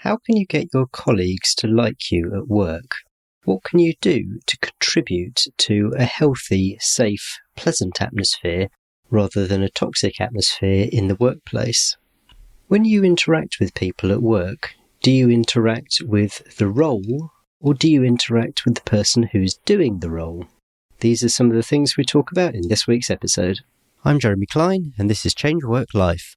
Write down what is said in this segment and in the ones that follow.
How can you get your colleagues to like you at work? What can you do to contribute to a healthy, safe, pleasant atmosphere rather than a toxic atmosphere in the workplace? When you interact with people at work, do you interact with the role or do you interact with the person who's doing the role? These are some of the things we talk about in this week's episode. I'm Jeremy Klein, and this is Change Work Life.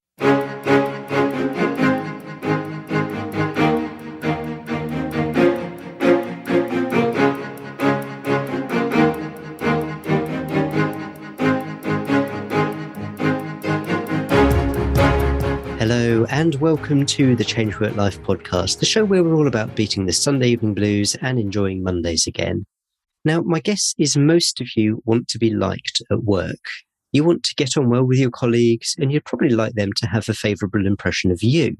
Hello and welcome to the Change Work Life podcast, the show where we're all about beating the Sunday evening blues and enjoying Mondays again. Now, my guess is most of you want to be liked at work. You want to get on well with your colleagues and you'd probably like them to have a favourable impression of you.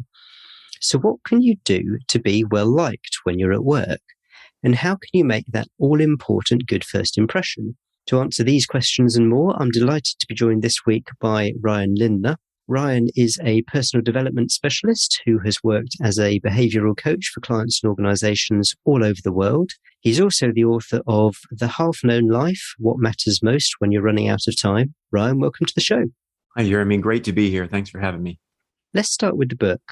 So what can you do to be well liked when you're at work? And how can you make that all-important good first impression? To answer these questions and more, I'm delighted to be joined this week by Ryan Lindner. Ryan is a personal development specialist who has worked as a behavioural coach for clients and organisations all over the world. He's also the author of The Half-Known Life, What Matters Most When You're Running Out of Time. Ryan, welcome to the show. Hi, Jeremy. Great to be here. Thanks for having me. Let's start with the book.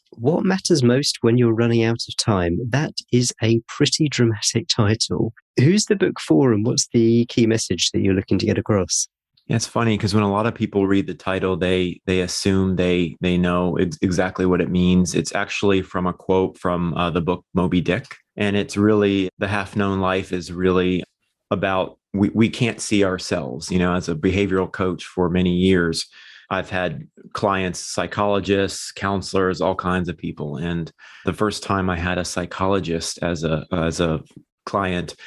What Matters Most When You're Running Out of Time? That is a pretty dramatic title. Who's the book for and what's the key message that you're looking to get across? Yeah, it's funny because when a lot of people read the title, they assume they know exactly what it means. It's actually from a quote from the book Moby Dick. And it's really, the half-known life is really about, we can't see ourselves. You know, as a behavioral coach for many years, I've had clients, psychologists, counselors, all kinds of people. And the first time I had a psychologist as a client,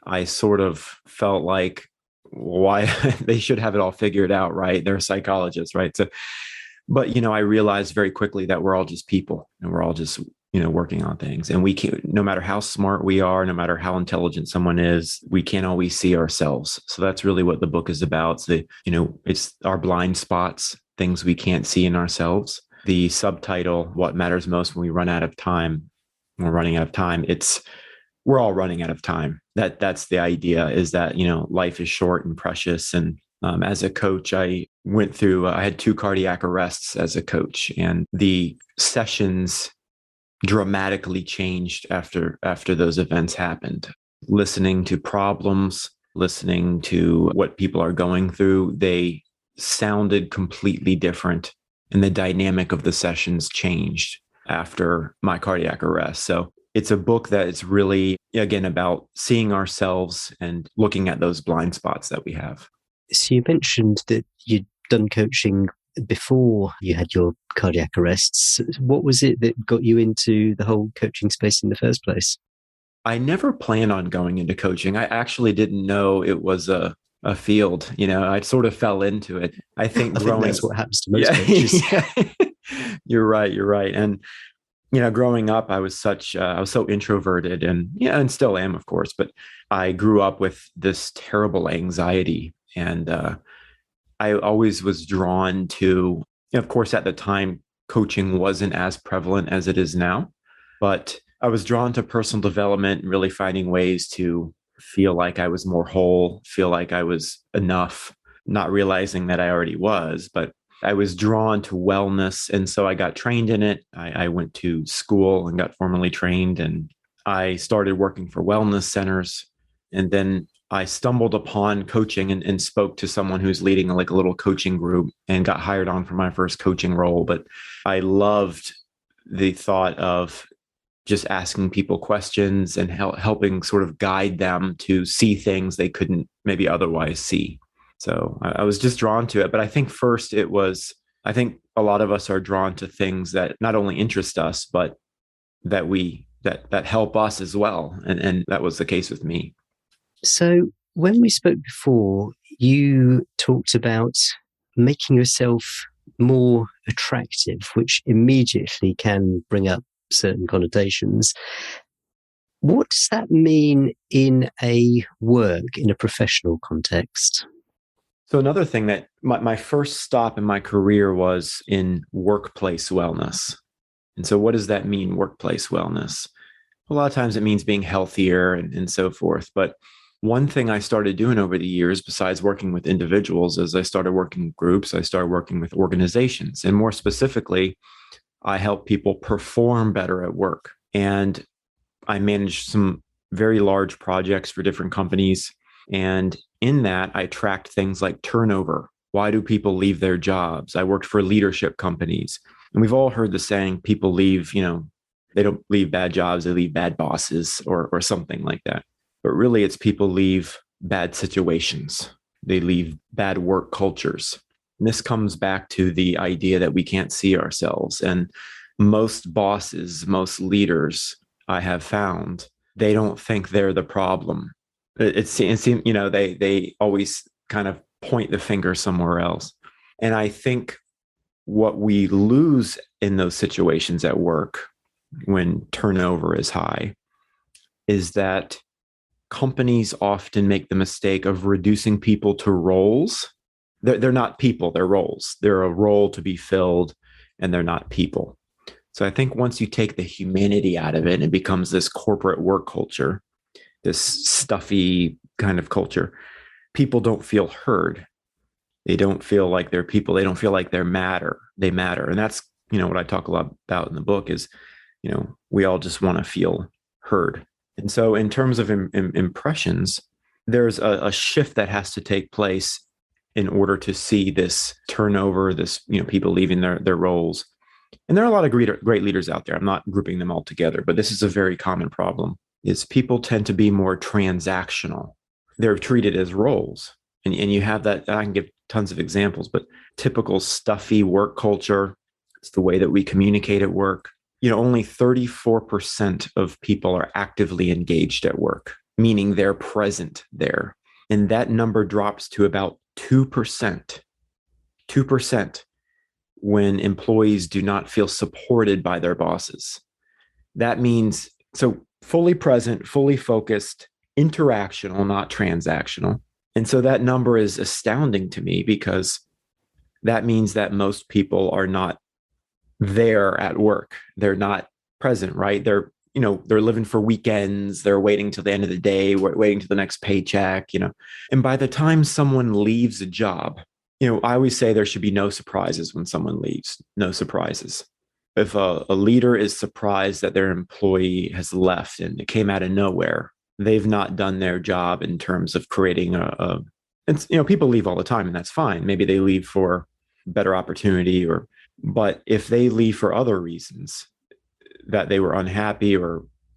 I sort of felt like, why they should have it all figured out, right? They're psychologists, right? So, but, I realized very quickly that we're all just people and we're all just, working on things. And we can't, no matter how smart we are, no matter how intelligent someone is, we can't always see ourselves. So that's really what the book is about. So, it's our blind spots, things we can't see in ourselves. The subtitle, What Matters Most When We Run Out of Time, we're running out of time. We're all running out of time. That's the idea, is that, life is short and precious. And as a coach, I had 2 cardiac arrests as a coach, and the sessions dramatically changed after those events happened. Listening to problems, listening to what people are going through, they sounded completely different. And the dynamic of the sessions changed after my cardiac arrest. So it's a book that is really, again, about seeing ourselves and looking at those blind spots that we have. So you mentioned that you'd done coaching before you had your cardiac arrests. What was it that got you into the whole coaching space in the first place? I never planned on going into coaching. I actually didn't know it was a field. I sort of fell into it. I think that's what happens to most coaches. Yeah. You're right. And growing up, I was so introverted and still am, of course, but I grew up with this terrible anxiety. And I always was drawn to, of course, at the time, coaching wasn't as prevalent as it is now, but I was drawn to personal development and really finding ways to feel like I was more whole, feel like I was enough, not realizing that I already was, but I was drawn to wellness. And so I got trained in it. I went to school and got formally trained, and I started working for wellness centers. And then I stumbled upon coaching and spoke to someone who's leading a little coaching group and got hired on for my first coaching role. But I loved the thought of just asking people questions and helping sort of guide them to see things they couldn't maybe otherwise see. So I was just drawn to it. But I think first I think a lot of us are drawn to things that not only interest us, but that help us as well. And that was the case with me. So when we spoke before, you talked about making yourself more attractive, which immediately can bring up certain connotations. What does that mean in a professional context? So another thing that my first stop in my career was in workplace wellness. And so what does that mean, workplace wellness? A lot of times it means being healthier and so forth. But one thing I started doing over the years, besides working with individuals, is I started working with groups, I started working with organizations. And more specifically, I help people perform better at work. And I managed some very large projects for different companies. And in that, I tracked things like turnover. Why do people leave their jobs? I worked for leadership companies. And we've all heard the saying, people leave, they don't leave bad jobs, they leave bad bosses or something like that. But really, it's people leave bad situations. They leave bad work cultures. And this comes back to the idea that we can't see ourselves. And most bosses, most leaders I have found, they don't think they're the problem. It seems, they always kind of point the finger somewhere else. And I think what we lose in those situations at work when turnover is high is that companies often make the mistake of reducing people to roles. They're not people, they're roles. They're a role to be filled, and they're not people. So I think once you take the humanity out of it, it becomes this corporate work culture, this stuffy kind of culture. People don't feel heard. They don't feel like they're people. They don't feel like they matter. And that's, what I talk a lot about in the book is, we all just want to feel heard. And so in terms of impressions, there's a shift that has to take place in order to see this turnover, this, people leaving their roles. And there are a lot of great leaders out there. I'm not grouping them all together, but this is a very common problem, is people tend to be more transactional. They're treated as roles. And you have that, I can give tons of examples, but typical stuffy work culture. It's the way that we communicate at work. Only 34% of people are actively engaged at work, meaning they're present there. And that number drops to about 2%. 2% when employees do not feel supported by their bosses. That means, so fully present, fully focused, interactional, not transactional. And so that number is astounding to me because that means that most people are not there at work. They're not present, right? They're living for weekends. They're waiting till the end of the day, waiting till the next paycheck, And by the time someone leaves a job, I always say there should be no surprises when someone leaves, no surprises. If a leader is surprised that their employee has left and it came out of nowhere, they've not done their job in terms of creating people leave all the time, and that's fine. Maybe they leave for better opportunity but if they leave for other reasons, that they were unhappy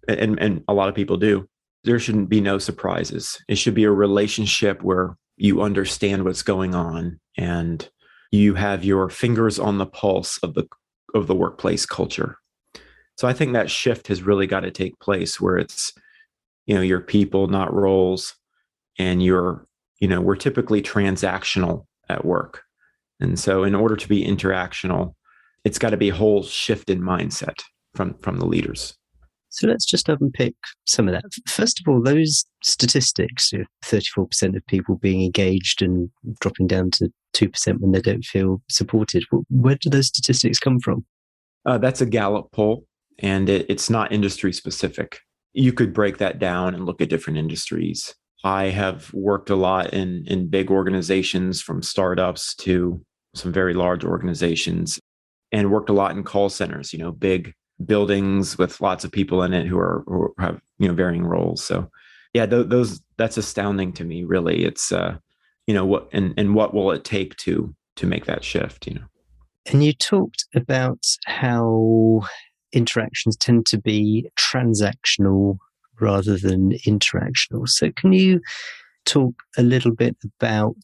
and a lot of people do, there shouldn't be no surprises. It should be a relationship where you understand what's going on and you have your fingers on the pulse of the workplace culture. So I think that shift has really got to take place where it's, your people, not roles, and we're typically transactional at work. And so in order to be interactional, it's got to be a whole shift in mindset from the leaders. So let's just unpick some of that. First of all, those statistics, 34% of people being engaged and dropping down to 2% when they don't feel supported. Where do those statistics come from? That's a Gallup poll, and it's not industry specific. You could break that down and look at different industries. I have worked a lot in big organizations, from startups to some very large organizations, and worked a lot in call centers, big buildings with lots of people in it who have varying roles. So yeah, that's astounding to me, really. It's what will it take to make that shift? And you talked about how interactions tend to be transactional rather than interactional. So can you talk a little bit about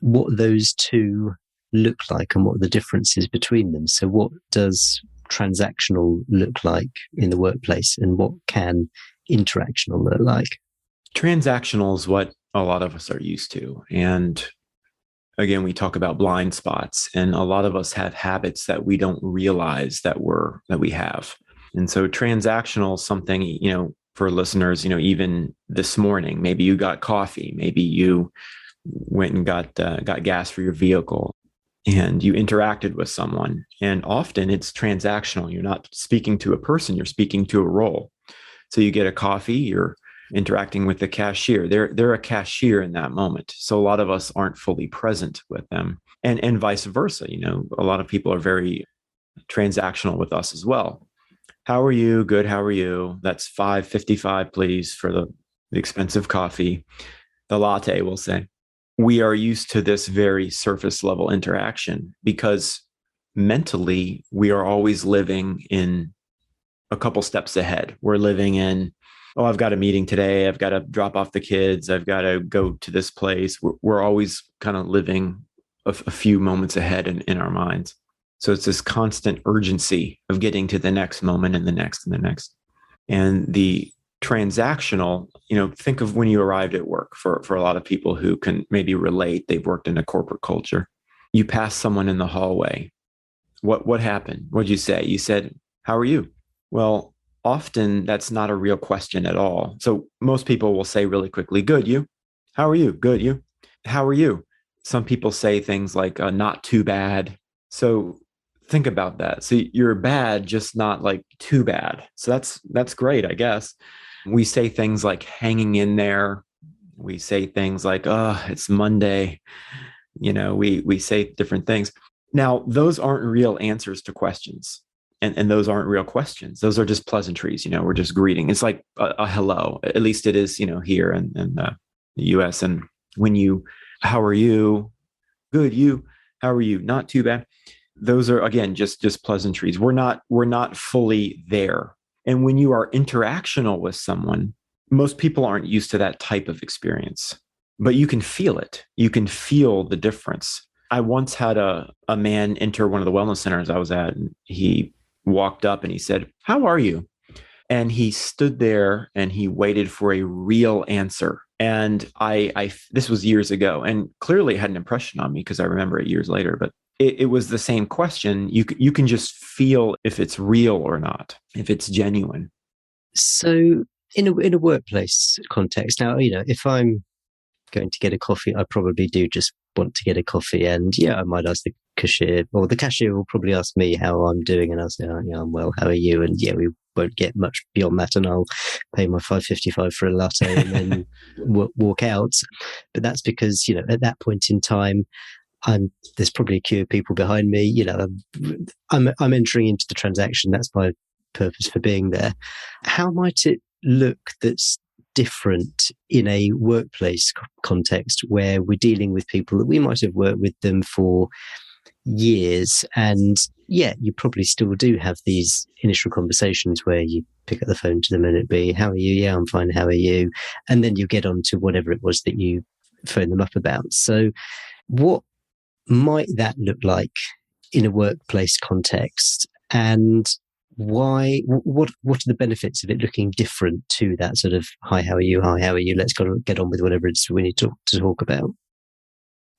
what those two look like and what the difference is between them? So what does transactional look like in the workplace, and what can interactional look like? Transactional is what a lot of us are used to. And again, we talk about blind spots, and a lot of us have habits that we don't realize that we have. And so transactional is something, for listeners, even this morning, maybe you got coffee, maybe you went and got gas for your vehicle. and you interacted with someone. And often it's transactional. You're not speaking to a person, you're speaking to a role. So you get a coffee, you're interacting with the cashier. They're a cashier in that moment. So a lot of us aren't fully present with them. And vice versa. A lot of people are very transactional with us as well. How are you? Good. How are you? That's $5.55, please, for the expensive coffee. The latte, we'll say. We are used to this very surface level interaction because mentally we are always living in a couple steps ahead. We're living in, oh, I've got a meeting today. I've got to drop off the kids. I've got to go to this place. We're always kind of living a few moments ahead in our minds. So it's this constant urgency of getting to the next moment and the next and the next. And the transactional, think of when you arrived at work for a lot of people who can maybe relate. They've worked in a corporate culture. You pass someone in the hallway. What happened? What'd you say? You said, how are you? Well, often that's not a real question at all. So most people will say really quickly, good, you? How are you? Good, you? How are you? Some people say things like, not too bad. So think about that. So you're bad, just not like too bad. So that's great, I guess. We say things like hanging in there. We say things like, oh, it's Monday. We say different things. Now, those aren't real answers to questions. And those aren't real questions. Those are just pleasantries. We're just greeting. It's like a hello. At least it is, here in the US. And when how are you? Good, you? How are you? Not too bad. Those are, again, just pleasantries. We're not fully there. And when you are interactional with someone, most people aren't used to that type of experience, but you can feel it. You can feel the difference. I once had a man enter one of the wellness centers I was at, and he walked up and he said, how are you? And he stood there and he waited for a real answer. And this was years ago, and clearly it had an impression on me because I remember it years later, but it was the same question. You can just feel if it's real or not, if it's genuine. So in a workplace context, now, if I'm going to get a coffee, I probably do just want to get a coffee. And I might ask the cashier, or the cashier will probably ask me how I'm doing. And I'll say, oh, I'm well, how are you? And we won't get much beyond that. And I'll pay my $5.55 for a latte and then walk out. But that's because, at that point in time, there's probably a queue of people behind me. I'm entering into the transaction. That's my purpose for being there. How might it look that's different in a workplace context where we're dealing with people that we might have worked with them for years, and you probably still do have these initial conversations where you pick up the phone to them and it'd be, how are you? Yeah, I'm fine. How are you? And then you get on to whatever it was that you phoned them up about. So what might that look like in a workplace context, and why? What are the benefits of it looking different to that sort of, hi, how are you? Hi, how are you? Let's get on with whatever it's we need to talk about.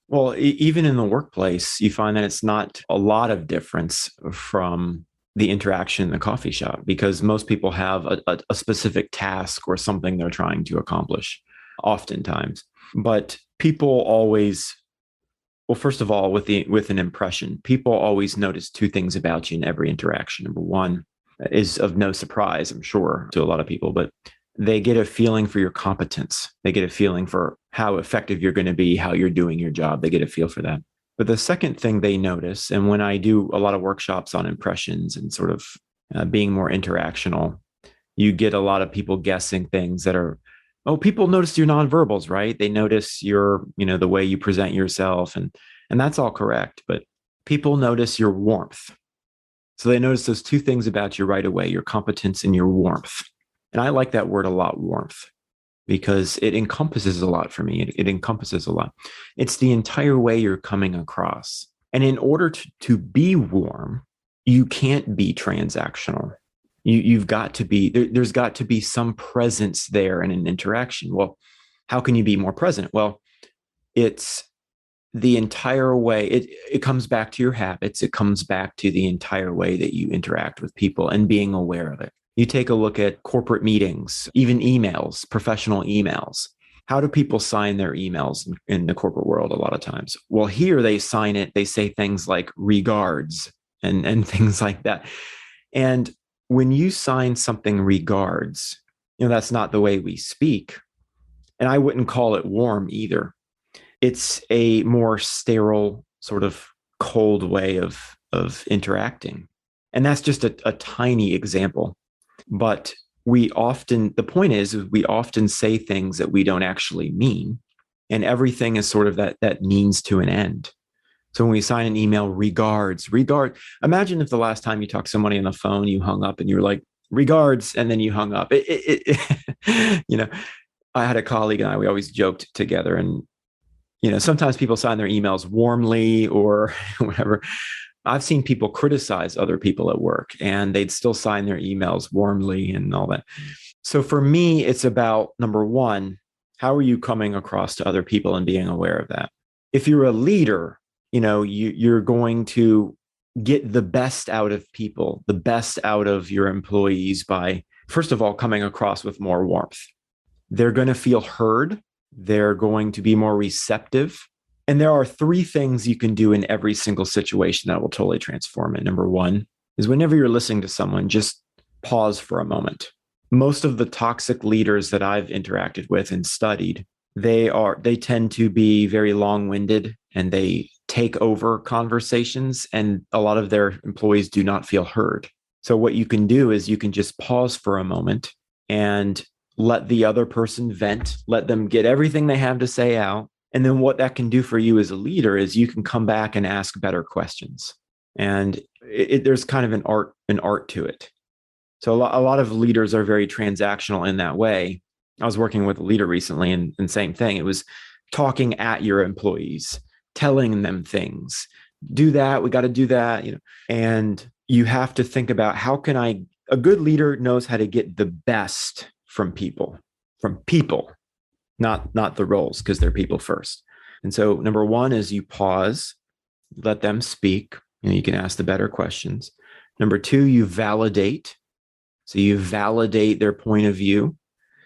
Well, even in the workplace, you find that it's not a lot of difference from the interaction in the coffee shop, because most people have a specific task or something they're trying to accomplish, oftentimes. But people always, well, first of all, with an impression, people always notice two things about you in every interaction. Number one is of no surprise, I'm sure, to a lot of people, but they get a feeling for your competence. They get a feeling for how effective you're going to be, how you're doing your job. They get a feel for that. But the second thing they notice, and when I do a lot of workshops on impressions and sort of being more interactional, you get a lot of people guessing things that are, oh, people notice your nonverbals, right? They notice your, the way you present yourself, and that's all correct. But people notice your warmth. So they notice those two things about you right away, your competence and your warmth. And I like that word a lot, warmth, because it encompasses a lot for me. It encompasses a lot. It's the entire way you're coming across. And in order to be warm, you can't be transactional. You've got to be, there's got to be some presence there in an interaction. Well, how can you be more present? Well, it's the entire way. It comes back to your habits. It comes back to the entire way that you interact with people and being aware of it. You take a look at corporate meetings, even emails, professional emails. How do people sign their emails in the corporate world a lot of times? Well, here they sign it, they say things like regards and things like that. And when you sign something regards, that's not the way we speak. And I wouldn't call it warm either. It's a more sterile, sort of cold way of interacting. And that's just a tiny example. But the point is we often say things that we don't actually mean. And everything is sort of that means to an end. So when we sign an email, regards, imagine if the last time you talked to somebody on the phone, you hung up and you were like, regards, and then you hung up. I had a colleague and we always joked together, and, sometimes people sign their emails warmly or whatever. I've seen people criticize other people at work and they'd still sign their emails warmly and all that. So for me, it's about, number one, how are you coming across to other people and being aware of that? If you're a leader, you're going to get the best out of people, the best out of your employees by, first of all, coming across with more warmth. They're going to feel heard. They're going to be more receptive. And there are three things you can do in every single situation that will totally transform it. Number one is whenever you're listening to someone, just pause for a moment. Most of the toxic leaders that I've interacted with and studied, they tend to be very long-winded and they take over conversations, and a lot of their employees do not feel heard. So what you can do is you can just pause for a moment and let the other person vent, let them get everything they have to say out. And then what that can do for you as a leader is you can come back and ask better questions. And there's kind of an art to it. So a lot of leaders are very transactional in that way. I was working with a leader recently and same thing. It was talking at your employees, telling them things, do that, we got to do that, and you have to think about a good leader knows how to get the best from people, not the roles, because they're people first. And so number one is you pause, let them speak. You can ask the better questions. Number two, you validate. So you validate their point of view.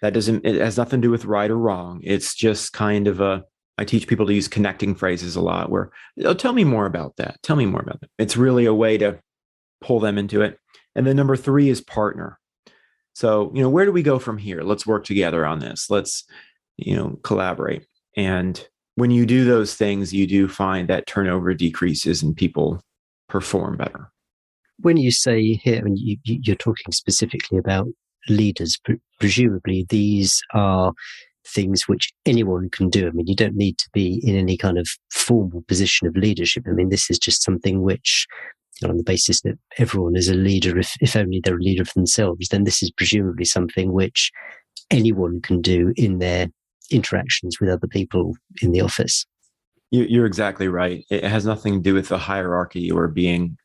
It has nothing to do with right or wrong. It's just kind of I teach people to use connecting phrases a lot where, oh, tell me more about that. Tell me more about that. It's really a way to pull them into it. And then number three is partner. So, where do we go from here? Let's work together on this. Let's, collaborate. And when you do those things, you do find that turnover decreases and people perform better. When you say here, and you're talking specifically about leaders, presumably these are things which anyone can do. I mean, you don't need to be in any kind of formal position of leadership. I mean, this is just something which, on the basis that everyone is a leader, if only they're a leader for themselves, then this is presumably something which anyone can do in their interactions with other people in the office. You're exactly right. It has nothing to do with the hierarchy or being,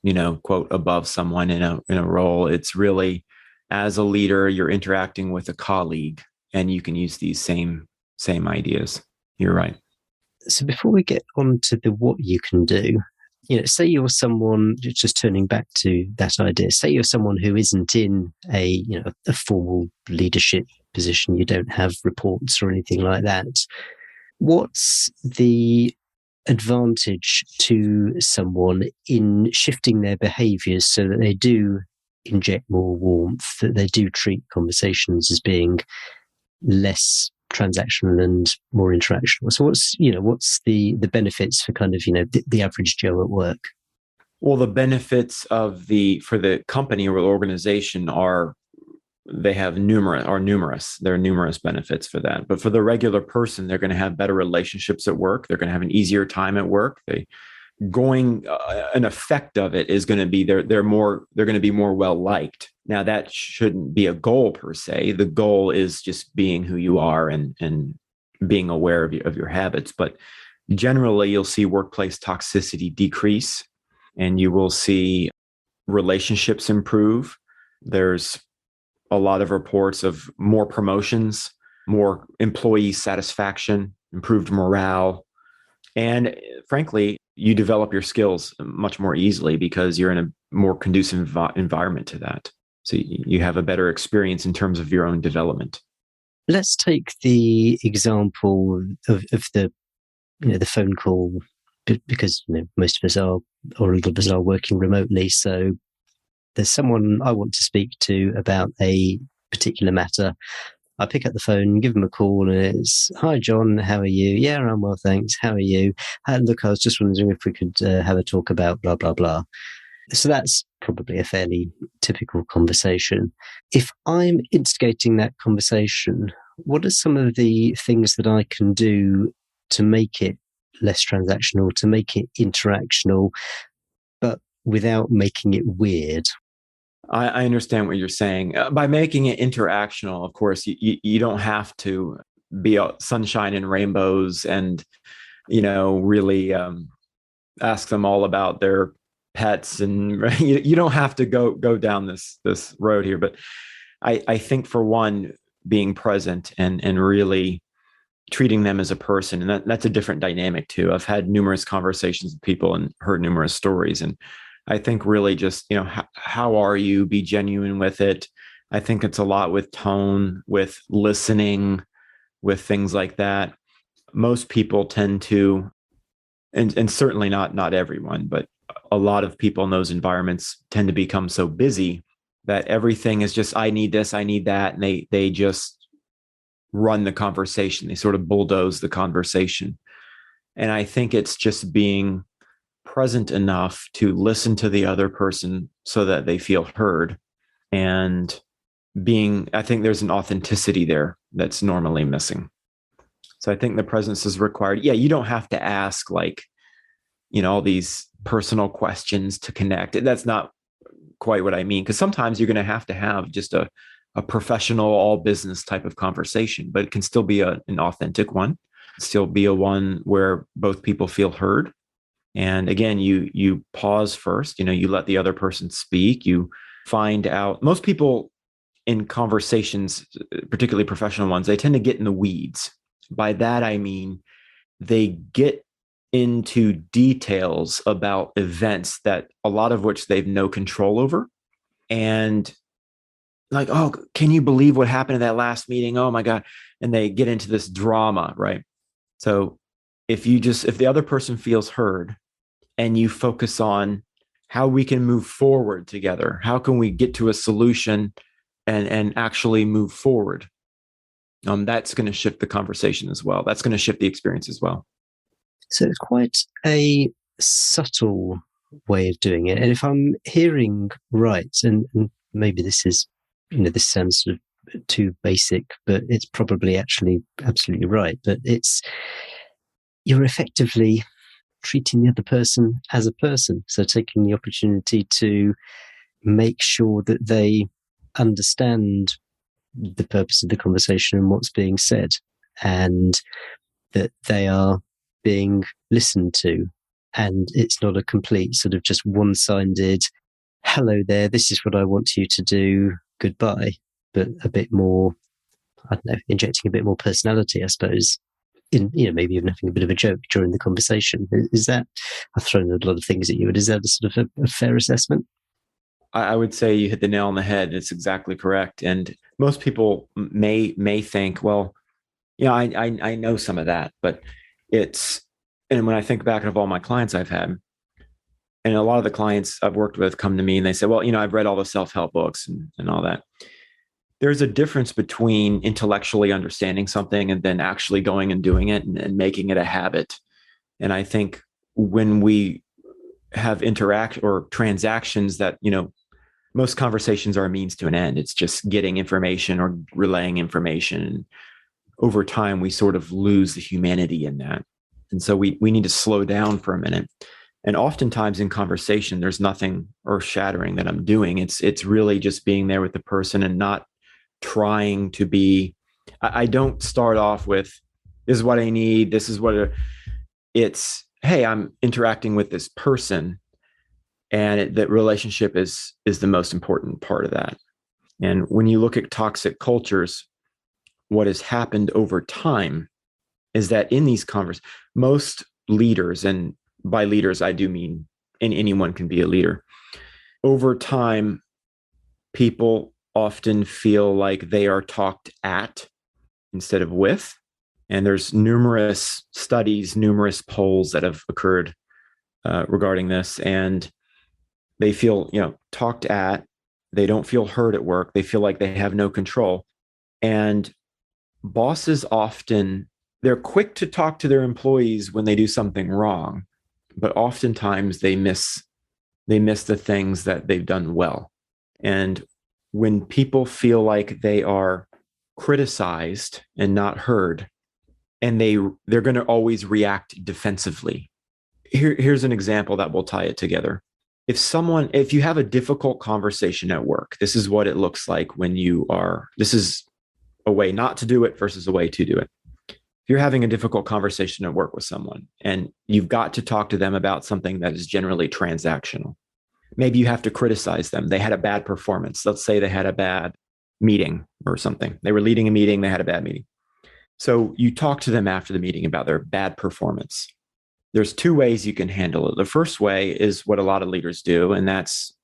quote, above someone in a role. It's really, as a leader, you're interacting with a colleague, and you can use these same ideas. You're right. So before we get on to the what you can do, say you're someone, just turning back to that idea, say you're someone who isn't in a formal leadership position, you don't have reports or anything like that. What's the advantage to someone in shifting their behaviors so that they do inject more warmth, that they do treat conversations as being less transactional and more interactional? So what's the benefits for kind of, the average Joe at work? Well, the benefits for the company or the organization are numerous. There are numerous benefits for that. But for the regular person, they're going to have better relationships at work. They're going to have an easier time at work. An effect of it is going to be they're going to be more well liked. Now, that shouldn't be a goal per se. The goal is just being who you are and being aware of your habits. But generally, you'll see workplace toxicity decrease, and you will see relationships improve. There's a lot of reports of more promotions, more employee satisfaction, improved morale. And frankly, you develop your skills much more easily because you're in a more conducive environment to that. So you have a better experience in terms of your own development. Let's take the example of the the phone call, because most of us are, or a lot of us are, working remotely. So there's someone I want to speak to about a particular matter. I pick up the phone, give them a call, and it's, "Hi, John, how are you? Yeah, I'm well, thanks. How are you? Look, I was just wondering if we could have a talk about blah, blah, blah." So that's probably a fairly typical conversation. If I'm instigating that conversation, what are some of the things that I can do to make it less transactional, to make it interactional, but without making it weird? I understand what you're saying. By making it interactional, of course, you don't have to be sunshine and rainbows and, really ask them all about their pets, and you don't have to go down this road here. But I think, for one, being present and really treating them as a person, and that's a different dynamic too. I've had numerous conversations with people and heard numerous stories, and I think really just, how are you? Be genuine with it. I think it's a lot with tone, with listening, with things like that. Most people tend to, and certainly not everyone, but a lot of people in those environments tend to become so busy that everything is just, I need this, I need that. And they just run the conversation. They sort of bulldoze the conversation. And I think it's just being present enough to listen to the other person so that they feel heard, and I think there's an authenticity there that's normally missing. So I think the presence is required. Yeah, you don't have to ask all these personal questions to connect. That's not quite what I mean, because sometimes you're going to have just a professional, all business type of conversation, but it can still be an authentic one, still be a one where both people feel heard. And again, you pause first, you let the other person speak. You find out, most people in conversations, particularly professional ones, they tend to get in the weeds. By that, I mean, they get into details about events that a lot of which they've no control over. And like, oh, can you believe what happened in that last meeting? Oh my God. And they get into this drama, right? So if the other person feels heard, and you focus on how we can move forward together, how can we get to a solution and actually move forward, that's going to shift the conversation as well. That's going to shift the experience as well. So it's quite a subtle way of doing it. And if I'm hearing right, and maybe this is, this sounds sort of too basic, but it's probably actually absolutely right. But you're effectively treating the other person as a person. So taking the opportunity to make sure that they understand the purpose of the conversation and what's being said, and that they are being listened to. And it's not a complete sort of just one-sided, "Hello there, this is what I want you to do, goodbye," but a bit more, I don't know, injecting a bit more personality, I suppose, in, maybe even having a bit of a joke during the conversation. Is that, I've thrown a lot of things at you, but is that a sort of a fair assessment? I would say you hit the nail on the head. It's exactly correct. And most people may think, well, I know some of that, but and when I think back of all my clients I've had, and a lot of the clients I've worked with come to me and they say, well, I've read all the self-help books and all that. There's a difference between intellectually understanding something and then actually going and doing it and making it a habit. And I think when we have interact or transactions that, most conversations are a means to an end. It's just getting information or relaying information. And over time, we sort of lose the humanity in that. And so we need to slow down for a minute. And oftentimes in conversation, there's nothing earth shattering that I'm doing. It's really just being there with the person and not trying to be. I don't start off with, this is what I need. This is it's, hey, I'm interacting with this person, and that relationship is the most important part of that. And when you look at toxic cultures, what has happened over time is that in these conversations, most leaders, and by leaders, I do mean anyone can be a leader. Over time, people often feel like they are talked at instead of with. And there's numerous studies, numerous polls that have occurred regarding this. And they feel, talked at, they don't feel heard at work. They feel like they have no control. And bosses often, they're quick to talk to their employees when they do something wrong, but oftentimes they miss the things that they've done well. And when people feel like they are criticized and not heard, and they're going to always react defensively. Here's an example that will tie it together. If you have a difficult conversation at work, this is what it looks like this is a way not to do it versus a way to do it. If you're having a difficult conversation at work with someone and you've got to talk to them about something that is generally transactional, maybe you have to criticize them. They had a bad performance. Let's say they had a bad meeting or something. They were leading a meeting. They had a bad meeting. So you talk to them after the meeting about their bad performance. There's two ways you can handle it. The first way is what a lot of leaders do, and that's,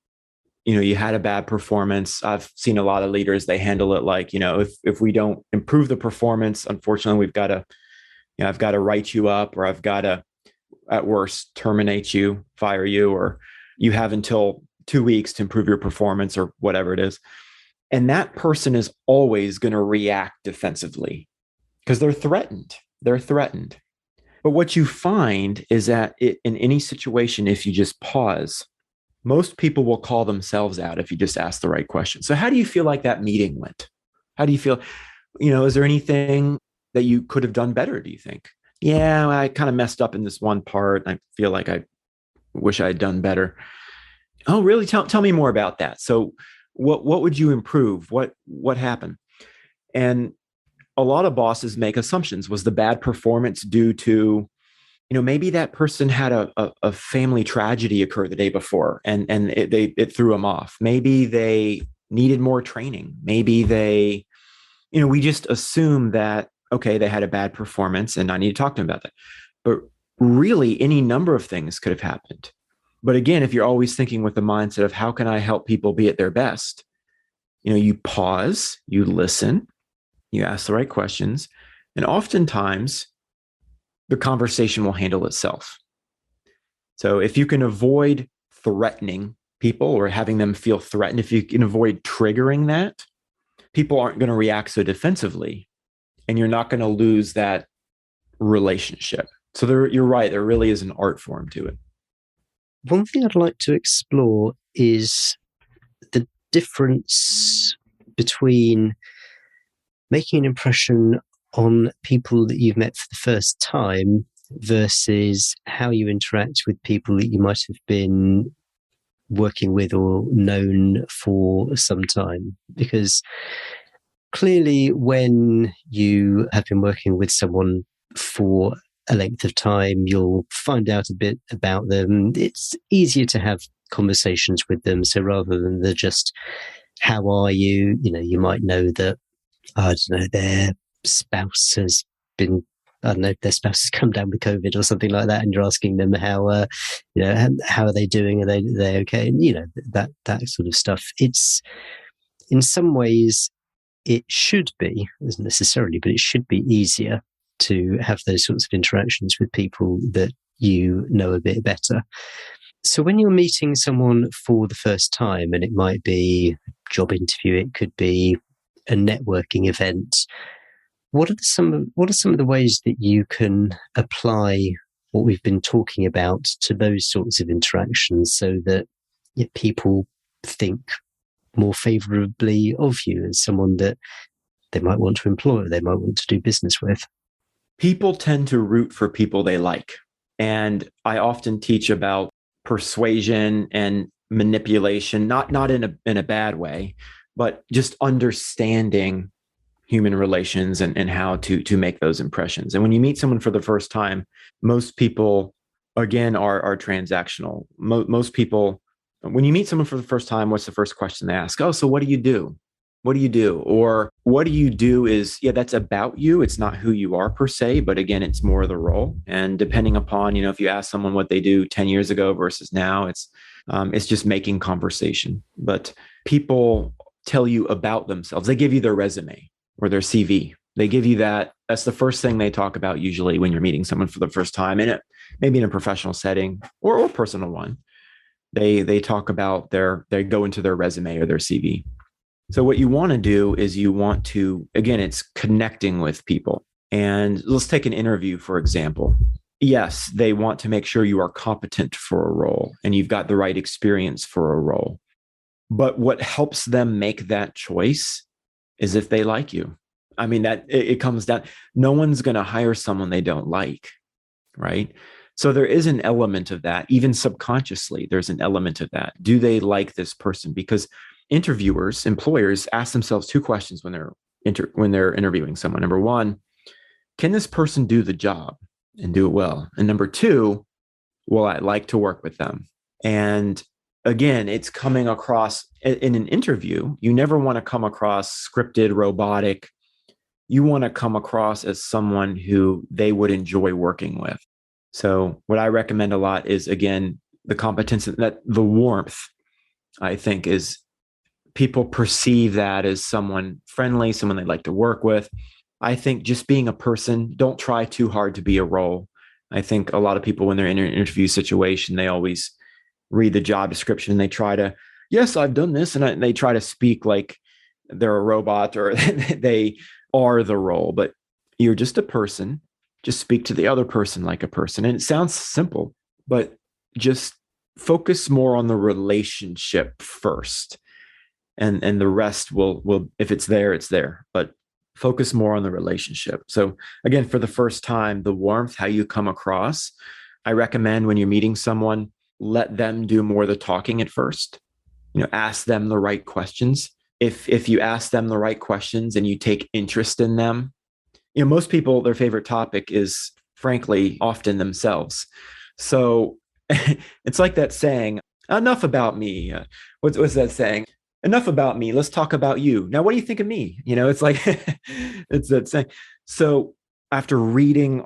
you had a bad performance. I've seen a lot of leaders, they handle it like, if we don't improve the performance, unfortunately, I've got to write you up, or I've got to, at worst, terminate you, fire you, or you have until 2 weeks to improve your performance, or whatever it is. And that person is always going to react defensively because they're threatened. But what you find is that in any situation, if you just pause, most people will call themselves out if you just ask the right question. So how do you feel like that meeting went? How do you feel? Is there anything that you could have done better, do you think? Yeah, I kind of messed up in this one part. I feel like I wish I had done better. Oh, really? Tell me more about that. So what would you improve? What happened? And a lot of bosses make assumptions. Was the bad performance due to, maybe that person had a family tragedy occur the day before and it threw them off. Maybe they needed more training. Maybe we just assume that, okay, they had a bad performance and I need to talk to them about that. But really, any number of things could have happened. But again, if you're always thinking with the mindset of how can I help people be at their best, you pause, you listen, you ask the right questions, and oftentimes the conversation will handle itself. So if you can avoid threatening people or having them feel threatened, if you can avoid triggering that, people aren't going to react so defensively, and you're not going to lose that relationship. So you're right, there really is an art form to it. One thing I'd like to explore is the difference between making an impression on people that you've met for the first time versus how you interact with people that you might have been working with or known for some time. Because clearly when you have been working with someone for a length of time, you'll find out a bit about them. It's easier to have conversations with them. So rather than the just, how are you? You might know that, I don't know, their spouse has come down with COVID or something like that, and you're asking them how are they doing? Are they okay? And that sort of stuff. It's, in some ways, it should be, isn't necessarily, but it should be easier to have those sorts of interactions with people that you know a bit better. So when you're meeting someone for the first time, and it might be a job interview, it could be a networking event, what are some of the ways that you can apply what we've been talking about to those sorts of interactions so that people think more favorably of you as someone that they might want to employ or they might want to do business with? People tend to root for people they like. And I often teach about persuasion and manipulation, not in a bad way, but just understanding human relations and how to make those impressions. And when you meet someone for the first time, most people, again, are transactional. Most people, when you meet someone for the first time, what's the first question they ask? Oh, so what do you do? What do you do? Or what do you do is, that's about you. It's not who you are per se, but again, it's more of the role. And depending upon, if you ask someone what they do 10 years ago versus now, it's just making conversation. But people tell you about themselves. They give you their resume or their CV. They give you that. That's the first thing they talk about usually when you're meeting someone for the first time, maybe in a professional setting or personal one. They talk about they go into their resume or their CV. So what you want to do is you want to, again, it's connecting with people. And let's take an interview, for example. Yes, they want to make sure you are competent for a role and you've got the right experience for a role. But what helps them make that choice is if they like you. I mean, that it comes down, no one's going to hire someone they don't like, right? So there is an element of that, even subconsciously, there's an element of that. Do they like this person? Because interviewers, employers ask themselves two questions when they're interviewing someone. Number one, can this person do the job and do it well? And number two, will I like to work with them? And again, it's coming across in an interview. You never want to come across scripted, robotic. You want to come across as someone who they would enjoy working with. So what I recommend a lot is, again, the competence, that the warmth, I think, is people perceive that as someone friendly, someone they like to work with. I think just being a person, don't try too hard to be a role. I think a lot of people, when they're in an interview situation, they always read the job description and they try to, yes, I've done this. And they try to speak like they're a robot or they are the role, but you're just a person. Just speak to the other person like a person. And it sounds simple, but just focus more on the relationship first. And the rest will, if it's there, it's there. But focus more on the relationship. So again, for the first time, the warmth, how you come across, I recommend when you're meeting someone, let them do more of the talking at first. Ask them the right questions. If you ask them the right questions and you take interest in them, most people, their favorite topic is, frankly, often themselves. So it's like that saying, enough about me. What's that saying? Enough about me. Let's talk about you. Now, what do you think of me? It's like, it's that saying. So after reading,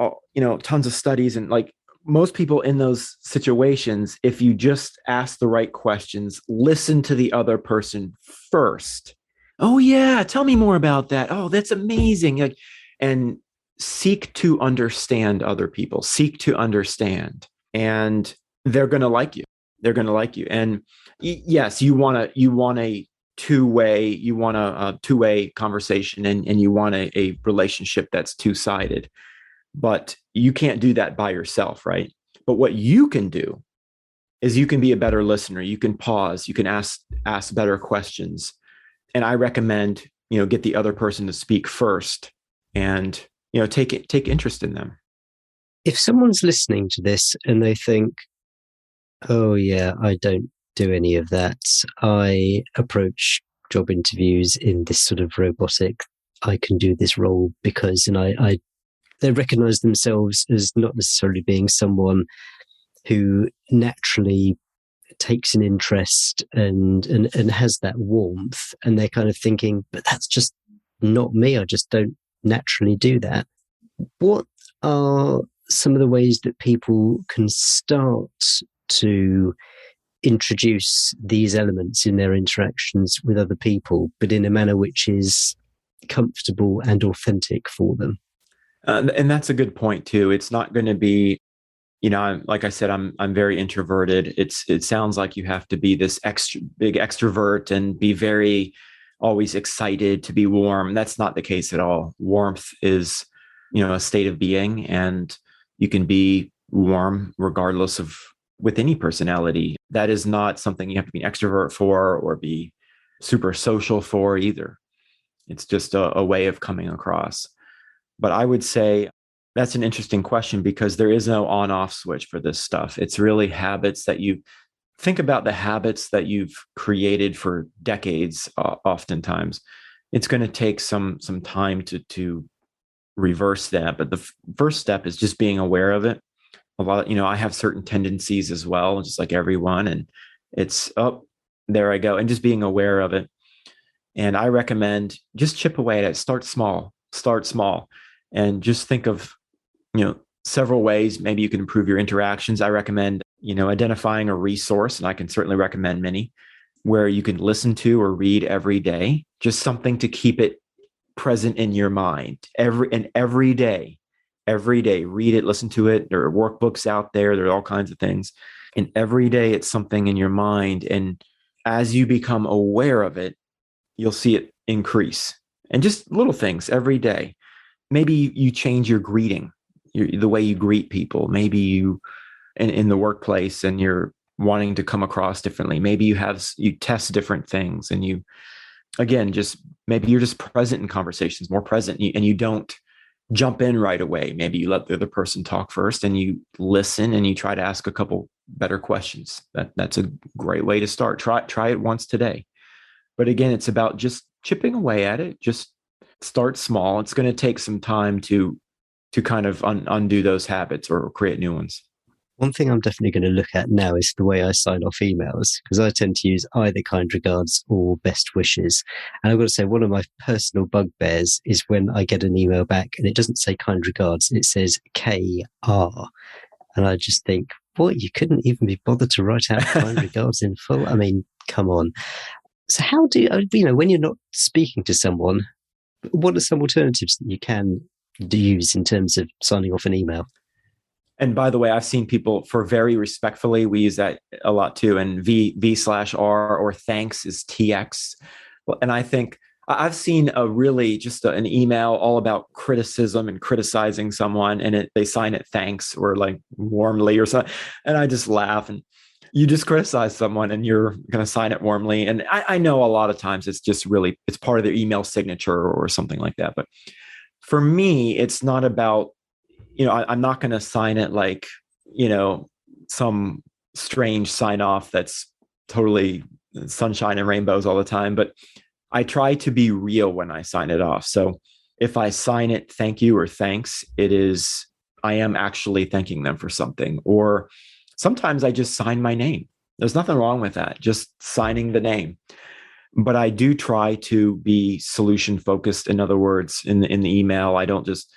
tons of studies, and like most people in those situations, if you just ask the right questions, listen to the other person first. Oh yeah, tell me more about that. Oh, that's amazing. And seek to understand other people, seek to understand, and they're going to like you. They're going to like you. And yes, you want a two-way conversation, and you want a relationship that's two-sided, but you can't do that by yourself, right? But what you can do is you can be a better listener. You can pause, you can ask better questions. And I recommend, get the other person to speak first, and take interest in them. If someone's listening to this and they think, oh yeah, I don't do any of that, I approach job interviews in this sort of robotic, I can do this role because, and they recognize themselves as not necessarily being someone who naturally takes an interest and has that warmth, and they're kind of thinking, but that's just not me, I just don't naturally do that. What are some of the ways that people can start to introduce these elements in their interactions with other people, but in a manner which is comfortable and authentic for them? And that's a good point too. It's not going to be, like I said, I'm very introverted. It sounds like you have to be this big extrovert and be very always excited to be warm. That's not the case at all. Warmth is, a state of being, and you can be warm regardless of, with any personality. That is not something you have to be an extrovert for or be super social for either. It's just a way of coming across. But I would say that's an interesting question, because there is no on-off switch for this stuff. It's really habits that you think about, the habits that you've created for decades. Oftentimes, it's going to take some time to reverse that. But the first step is just being aware of it. A lot, I have certain tendencies as well, just like everyone, and it's, oh, there I go, and just being aware of it. And I recommend just chip away at it. Start small, and just think of, several ways maybe you can improve your interactions. I recommend, identifying a resource, and I can certainly recommend many, where you can listen to or read every day, just something to keep it present in your mind every day, read it, listen to it. There are workbooks out there. There are all kinds of things. And every day it's something in your mind. And as you become aware of it, you'll see it increase. And just little things every day. Maybe you change your greeting, the way you greet people. Maybe you, in the workplace, and you're wanting to come across differently. Maybe you test different things, and again, just maybe you're just present in conversations, more present, and you don't jump in right away. Maybe you let the other person talk first, and you listen, and you try to ask a couple better questions. That's a great way to start. Try it once today. But again, it's about just chipping away at it. Just start small. It's going to take some time to kind of undo those habits or create new ones. One thing I'm definitely going to look at now is the way I sign off emails, because I tend to use either kind regards or best wishes. And I've got to say, one of my personal bugbears is when I get an email back and it doesn't say kind regards, it says KR. And I just think, what, you couldn't even be bothered to write out kind regards in full? I mean, come on. So how do you, when you're not speaking to someone, what are some alternatives that you can use in terms of signing off an email? And by the way, I've seen people, for very respectfully, we use that a lot too. And V/R, or thanks is TX. And I think I've seen an email all about criticism and criticizing someone, and they sign it thanks or like warmly or something. And I just laugh. And you just criticize someone and you're going to sign it warmly. And I know a lot of times it's just really, it's part of their email signature or something like that. But for me, it's not about, I'm not going to sign it like, some strange sign off that's totally sunshine and rainbows all the time. But I try to be real when I sign it off. So if I sign it thank you or thanks, I am actually thanking them for something. Or sometimes I just sign my name. There's nothing wrong with that, just signing the name. But I do try to be solution focused. In other words, in the email, I don't just,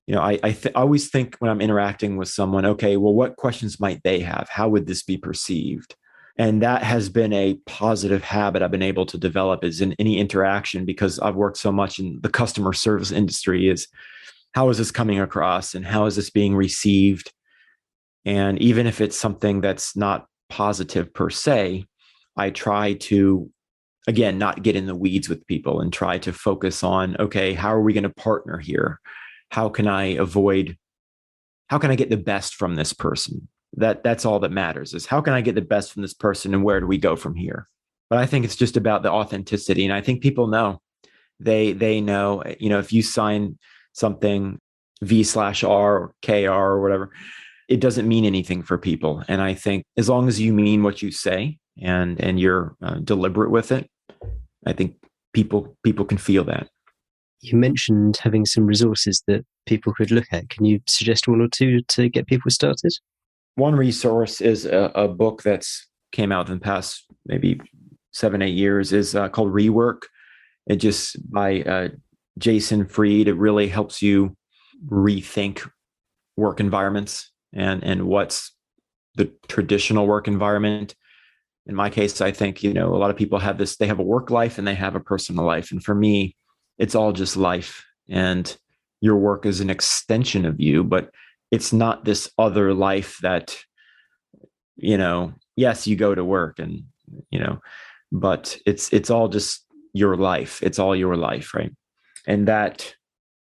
I always think when I'm interacting with someone, okay, well, what questions might they have? How would this be perceived? And that has been a positive habit I've been able to develop is in any interaction, because I've worked so much in the customer service industry, is how is this coming across and how is this being received? And even if it's something that's not positive per se, I try to, again, not get in the weeds with people and try to focus on, okay, how are we going to partner here? How can I get the best from this person? That's all that matters, is how can I get the best from this person and where do we go from here? But I think it's just about the authenticity. And I think people know, they know, if you sign something V/R or KR or whatever, it doesn't mean anything for people. And I think as long as you mean what you say and you're deliberate with it, I think people can feel that. You mentioned having some resources that people could look at. Can you suggest one or two to get people started? One resource is a book that's came out in the past maybe 7-8 years, is called Rework. It just by Jason Fried. It really helps you rethink work environments and what's the traditional work environment. In my case, I think, a lot of people they have a work life and they have a personal life. And for me, it's all just life, and your work is an extension of you, but it's not this other life that, yes, you go to work and, but it's all just your life. It's all your life. Right. And that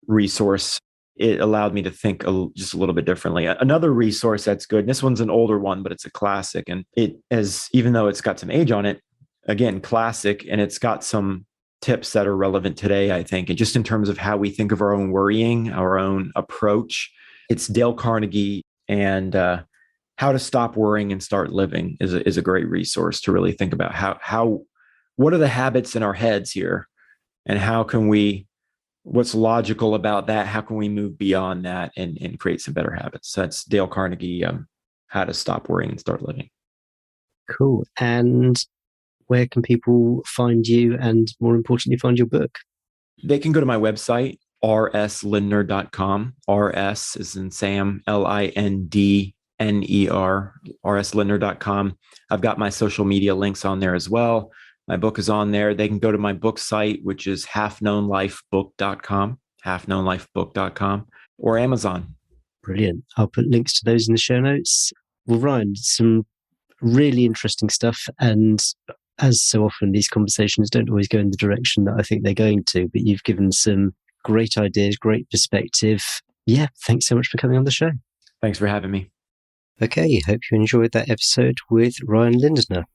resource, it allowed me to think just a little bit differently. Another resource that's good, and this one's an older one, but it's a classic, and even though it's got some age on it, again, classic, and it's got some tips that are relevant today, I think, and just in terms of how we think of our own worrying, our own approach. It's Dale Carnegie, and How to Stop Worrying and Start Living is a great resource to really think about what are the habits in our heads here, and what's logical about that? How can we move beyond that and create some better habits? So that's Dale Carnegie, How to Stop Worrying and Start Living. Cool. And where can people find you, and more importantly, find your book? They can go to my website, rslindner.com. RS is in Sam, LINDNER, rslindner.com. I've got my social media links on there as well. My book is on there. They can go to my book site, which is halfknownlifebook.com, or Amazon. Brilliant. I'll put links to those in the show notes. Well, Ryan, some really interesting stuff. And as so often, these conversations don't always go in the direction that I think they're going to, but you've given some great ideas, great perspective. Yeah, thanks so much for coming on the show. Thanks for having me. Okay, hope you enjoyed that episode with Ryan Lindner.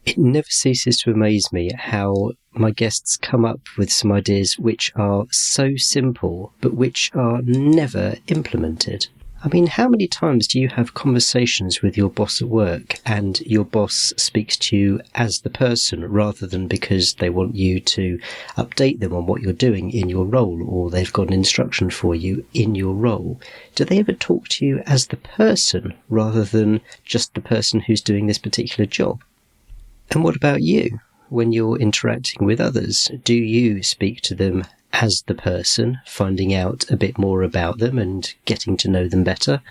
It never ceases to amaze me how my guests come up with some ideas which are so simple, but which are never implemented. I mean, how many times do you have conversations with your boss at work and your boss speaks to you as the person rather than because they want you to update them on what you're doing in your role, or they've got an instruction for you in your role? Do they ever talk to you as the person rather than just the person who's doing this particular job? And what about you? When you're interacting with others, do you speak to them as the person, finding out a bit more about them and getting to know them better?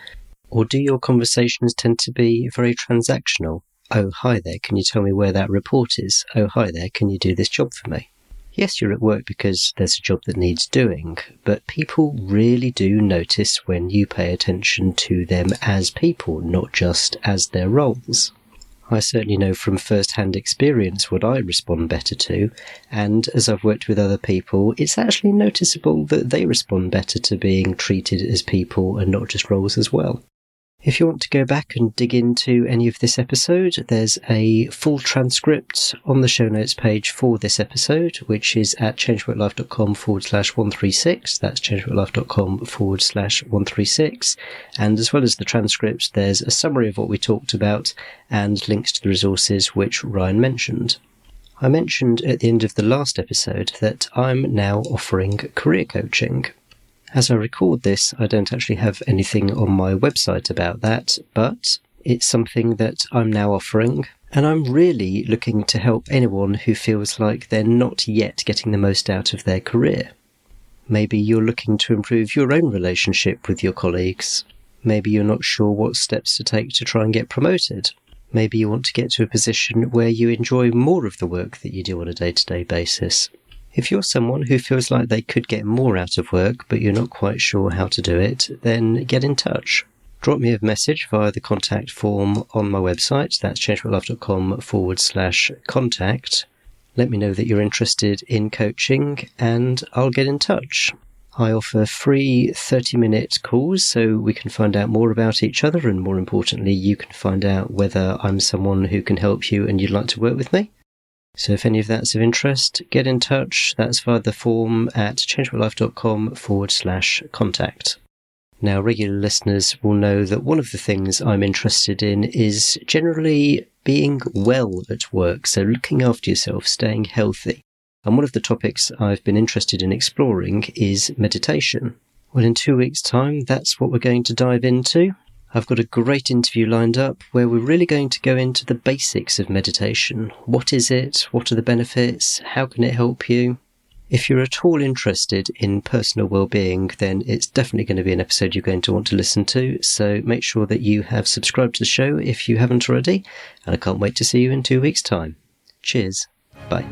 Or do your conversations tend to be very transactional? Oh, hi there, can you tell me where that report is? Oh, hi there, can you do this job for me? Yes, you're at work because there's a job that needs doing, but people really do notice when you pay attention to them as people, not just as their roles. I certainly know from first-hand experience what I respond better to, and as I've worked with other people, it's actually noticeable that they respond better to being treated as people and not just roles as well. If you want to go back and dig into any of this episode, there's a full transcript on the show notes page for this episode, which is at changeworklife.com/136. That's changeworklife.com/136. And as well as the transcript, there's a summary of what we talked about and links to the resources which Ryan mentioned. I mentioned at the end of the last episode that I'm now offering career coaching. As I record this, I don't actually have anything on my website about that, but it's something that I'm now offering, and I'm really looking to help anyone who feels like they're not yet getting the most out of their career. Maybe you're looking to improve your own relationship with your colleagues. Maybe you're not sure what steps to take to try and get promoted. Maybe you want to get to a position where you enjoy more of the work that you do on a day-to-day basis. If you're someone who feels like they could get more out of work, but you're not quite sure how to do it, then get in touch. Drop me a message via the contact form on my website. That's changeworklife.com/contact. Let me know that you're interested in coaching and I'll get in touch. I offer free 30-minute calls so we can find out more about each other, and more importantly, you can find out whether I'm someone who can help you and you'd like to work with me. So if any of that's of interest, get in touch. That's via the form at changeworklife.com/contact. Now, regular listeners will know that one of the things I'm interested in is generally being well at work, so looking after yourself, staying healthy. And one of the topics I've been interested in exploring is meditation. Well, in 2 weeks' time, that's what we're going to dive into. I've got a great interview lined up where we're really going to go into the basics of meditation. What is it? What are the benefits? How can it help you? If you're at all interested in personal well-being, then it's definitely going to be an episode you're going to want to listen to. So make sure that you have subscribed to the show if you haven't already. And I can't wait to see you in 2 weeks' time. Cheers. Bye.